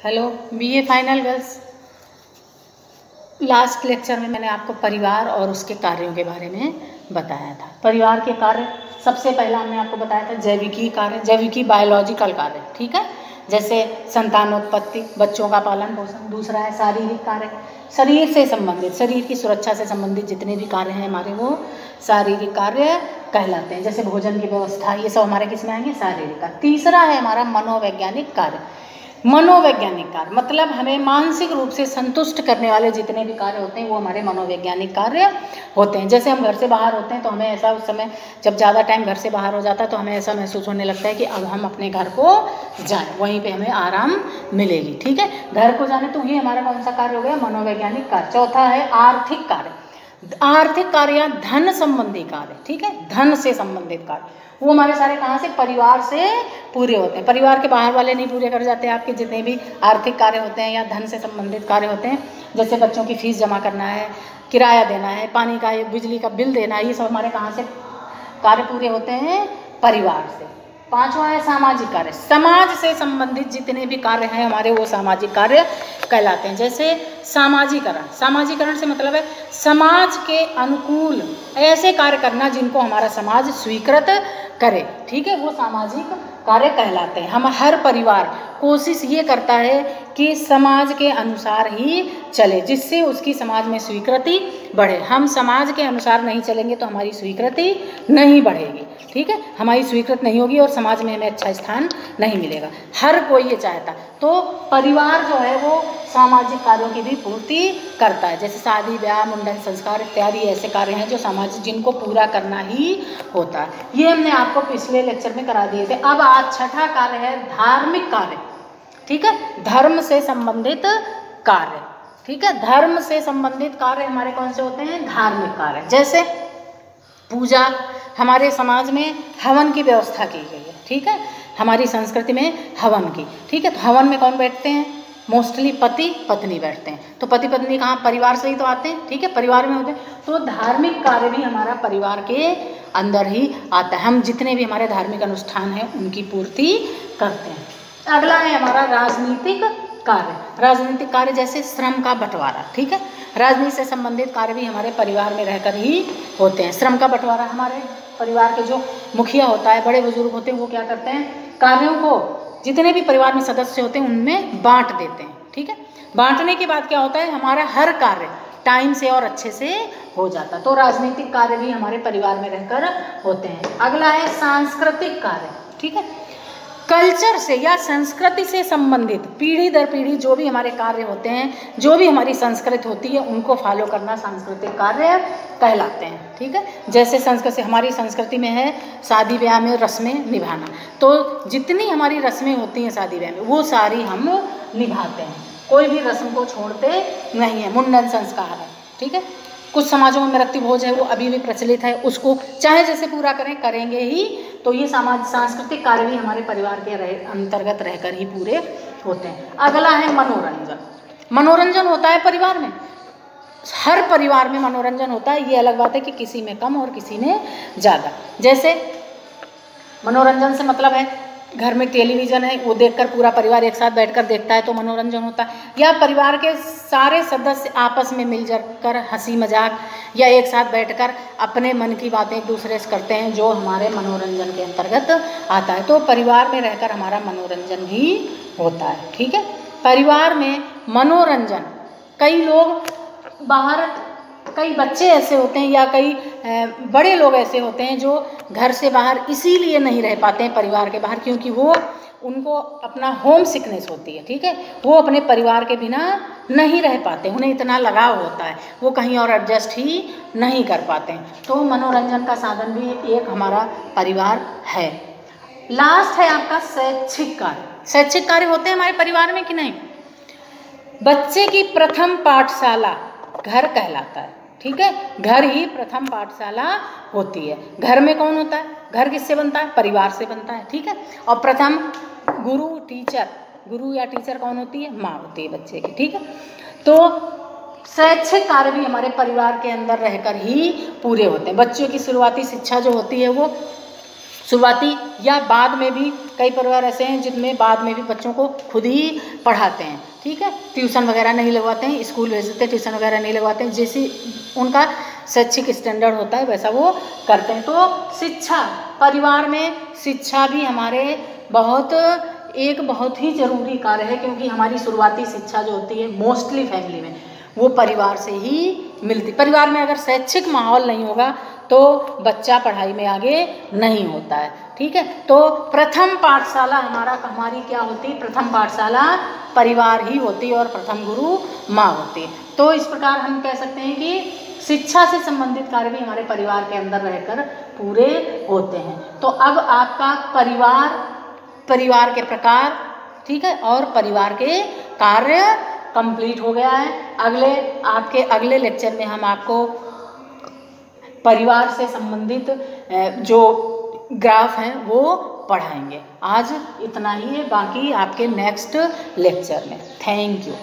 Hello BA final girls. Last lecture में मैंने आपको परिवार और उसके कार्यों के बारे में बताया था। परिवार के कार्य सबसे पहला हमने आपको बताया था जैविकी कार्य, जैविकी बायोलॉजिकल कार्य, ठीक है, जैसे संतानोत्पत्ति, बच्चों का पालन पोषण। दूसरा है शारीरिक कार्य, शरीर से संबंधित, शरीर की सुरक्षा से संबंधित जितने भी कार्य हैं हमारे वो शारीरिक कार्य कहलाते हैं। जैसे भोजन की व्यवस्था, ये सब हमारे किस में आएंगे? शारीरिक कार्य। तीसरा है हमारा मनोवैज्ञानिक कार्य। मनोवैज्ञानिक कार्य मतलब हमें मानसिक रूप से संतुष्ट करने वाले जितने भी कार्य होते हैं वो हमारे मनोवैज्ञानिक कार्य होते हैं। जैसे हम घर से बाहर होते हैं तो हमें ऐसा उस समय जब ज़्यादा टाइम घर से बाहर हो जाता है तो हमें ऐसा महसूस होने लगता है कि अब हम अपने घर को जाएं, वहीं पे हमें आराम मिलेगी, ठीक है, घर को जाने। तो ये हमारा कौन सा कार्य हो गया? मनोवैज्ञानिक कार्य। चौथा है आर्थिक कार्य। आर्थिक कार्य या धन संबंधी कार्य, ठीक है, धन से संबंधित कार्य, वो हमारे सारे कहाँ से? परिवार से पूरे होते हैं। परिवार के बाहर वाले नहीं पूरे कर जाते आपके जितने भी आर्थिक कार्य होते हैं या धन से संबंधित कार्य होते हैं। जैसे बच्चों की फीस जमा करना है, किराया देना है, पानी का, बिजली का बिल देना है, ये सब हमारे कहाँ से कार्य पूरे होते हैं? परिवार से। पांचवा है सामाजिक कार्य। समाज से संबंधित जितने भी कार्य हैं हमारे वो सामाजिक कार्य कहलाते हैं। जैसे सामाजिकरण, सामाजिकरण से मतलब है समाज के अनुकूल ऐसे कार्य करना जिनको हमारा समाज स्वीकृत करे, ठीक है, वो सामाजिक कार्य कहलाते हैं। हम हर परिवार कोशिश ये करता है कि समाज के अनुसार ही चले, जिससे उसकी समाज में स्वीकृति बढ़े। हम समाज के अनुसार नहीं चलेंगे तो हमारी स्वीकृति नहीं बढ़ेगी, ठीक है, हमारी स्वीकृति नहीं होगी और समाज में हमें अच्छा स्थान नहीं मिलेगा। हर कोई ये चाहता। तो परिवार जो है वो सामाजिक कार्यों की भी पूर्ति करता है। जैसे शादी ब्याह, मुंडन संस्कार इत्यादि ऐसे कार्य हैं जो सामाजिक जिनको पूरा करना ही होता है। ये हमने आपको पिछले लेक्चर में करा दिए थे। अब आज छठा कार्य है धार्मिक कार्य, ठीक है, धर्म से संबंधित कार्य, ठीक है, धर्म से संबंधित कार्य हमारे कौन से होते हैं? धार्मिक कार्य। जैसे पूजा, हमारे समाज में हवन की व्यवस्था की गई है, ठीक है, हमारी संस्कृति में हवन की, ठीक है, तो हवन में कौन बैठते हैं? मोस्टली पति पत्नी बैठते हैं। तो पति पत्नी कहाँ? परिवार से ही तो आते हैं, ठीक है, परिवार में होते हैं। तो धार्मिक कार्य भी हमारा परिवार के अंदर ही आता है। हम जितने भी हमारे धार्मिक अनुष्ठान हैं उनकी पूर्ति करते हैं। अगला है हमारा राजनीतिक कार्य। राजनीतिक कार्य जैसे श्रम का बंटवारा, ठीक है, राजनीति से संबंधित कार्य भी हमारे परिवार में रहकर ही होते हैं। श्रम का बंटवारा, हमारे परिवार के जो मुखिया होता है, बड़े बुजुर्ग होते हैं, वो क्या करते हैं? कार्यों को जितने भी परिवार में सदस्य होते हैं उनमें बांट देते हैं, ठीक है। बांटने के बाद क्या होता है? हमारा हर कार्य टाइम से और अच्छे से हो जाता। तो राजनीतिक कार्य भी हमारे परिवार में रहकर होते हैं। अगला है सांस्कृतिक कार्य, ठीक है, कल्चर से या संस्कृति से संबंधित पीढ़ी दर पीढ़ी जो भी हमारे कार्य होते हैं, जो भी हमारी संस्कृति होती है उनको फॉलो करना सांस्कृतिक कार्य कहलाते हैं, ठीक है। जैसे संस्कृति, हमारी संस्कृति में है शादी ब्याह में रस्में निभाना, तो जितनी हमारी रस्में होती हैं शादी ब्याह में वो सारी हम निभाते हैं, कोई भी रस्म को छोड़ते नहीं है। मुंडन संस्कार है, ठीक है, कुछ समाजों में मृत्यु भोज है वो अभी भी प्रचलित है, उसको चाहे जैसे पूरा करें करेंगे ही। तो ये सांस्कृतिक कार्य भी हमारे परिवार के अंतर्गत रहकर ही पूरे होते हैं। अगला है मनोरंजन। मनोरंजन होता है परिवार में, हर परिवार में मनोरंजन होता है। ये अलग बात है कि किसी में कम और किसी में ज़्यादा। जैसे मनोरंजन से मतलब है घर में टेलीविज़न है, वो देखकर पूरा परिवार एक साथ बैठकर देखता है तो मनोरंजन होता है। या परिवार के सारे सदस्य आपस में मिलजुल कर हंसी मजाक या एक साथ बैठकर अपने मन की बातें एक दूसरे से करते हैं, जो हमारे मनोरंजन के अंतर्गत आता है। तो परिवार में रहकर हमारा मनोरंजन भी होता है, ठीक है। परिवार में मनोरंजन, कई लोग बाहर, कई बच्चे ऐसे होते हैं या कई बड़े लोग ऐसे होते हैं जो घर से बाहर इसीलिए नहीं रह पाते हैं परिवार के बाहर, क्योंकि वो उनको अपना होम सिकनेस होती है, ठीक है, वो अपने परिवार के बिना नहीं रह पाते, उन्हें इतना लगाव होता है, वो कहीं और एडजस्ट ही नहीं कर पाते हैं। तो मनोरंजन का साधन भी एक हमारा परिवार है। लास्ट है आपका शैक्षिक कार्य। शैक्षिक कार्य होते हैं हमारे परिवार में कि नहीं? बच्चे की प्रथम पाठशाला घर कहलाता है, ठीक है, घर ही प्रथम पाठशाला होती है। घर में कौन होता है? घर किससे बनता है? परिवार से बनता है, ठीक है। और प्रथम गुरु, टीचर, गुरु या टीचर कौन होती है? माँ होती है बच्चे की, ठीक है। तो शैक्षिक कार्य भी हमारे परिवार के अंदर रहकर ही पूरे होते हैं। बच्चों की शुरुआती शिक्षा जो होती है वो शुरुआती या बाद में भी कई परिवार ऐसे हैं जिनमें बाद में भी बच्चों को खुद ही पढ़ाते हैं, ठीक है, ट्यूशन वगैरह नहीं लगवाते हैं, स्कूल भेज देते हैं, ट्यूशन वगैरह नहीं लगवाते हैं, जैसे उनका शैक्षिक स्टैंडर्ड होता है वैसा वो करते हैं। तो शिक्षा, परिवार में शिक्षा भी हमारे बहुत ही ज़रूरी कार्य है, क्योंकि हमारी शुरुआती शिक्षा जो होती है मोस्टली फैमिली में वो परिवार से ही मिलती। परिवार में अगर शैक्षिक माहौल नहीं होगा तो बच्चा पढ़ाई में आगे नहीं होता है, ठीक है। तो प्रथम पाठशाला हमारी क्या होती है? प्रथम पाठशाला परिवार ही होती है और प्रथम गुरु माँ होती है। तो इस प्रकार हम कह सकते हैं कि शिक्षा से संबंधित कार्य भी हमारे परिवार के अंदर रहकर पूरे होते हैं। तो अब आपका परिवार के प्रकार, ठीक है, और परिवार के कार्य कंप्लीट हो गया है। आपके अगले लेक्चर में हम आपको परिवार से संबंधित जो ग्राफ हैं वो पढ़ाएंगे। आज इतना ही है, बाकी आपके नेक्स्ट लेक्चर में। Thank you.